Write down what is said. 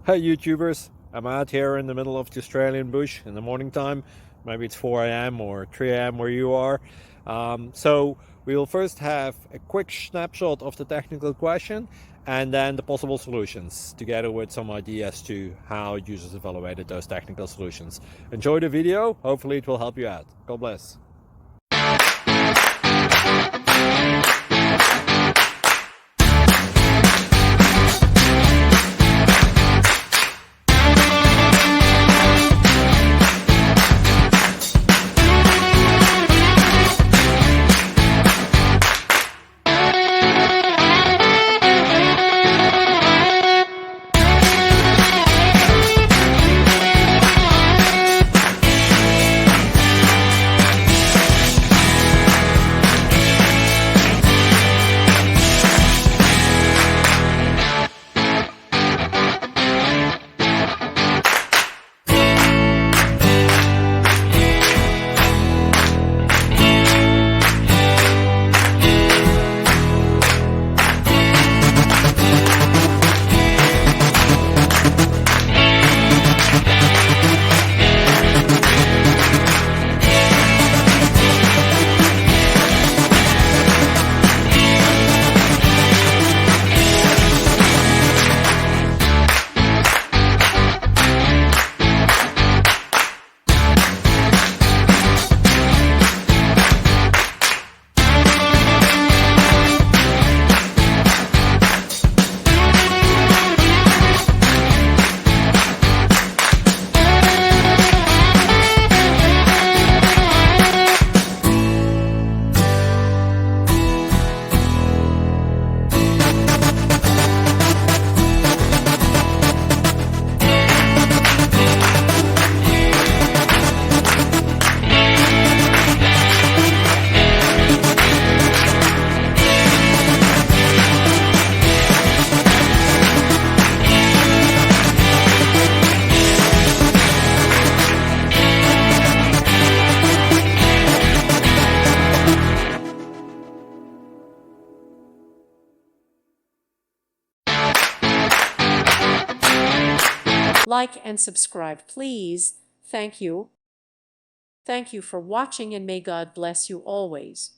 Hey YouTubers, I'm out here in the middle of the Australian bush in the morning time. Maybe it's 4 a.m. or 3 a.m. where you are. So we will first have a quick snapshot of the technical question and then the possible solutions, together with some ideas to how users evaluated those technical solutions. Enjoy the video, hopefully it will help you out. God bless. Like and subscribe, please. Thank you. Thank you for watching, and may God bless you always.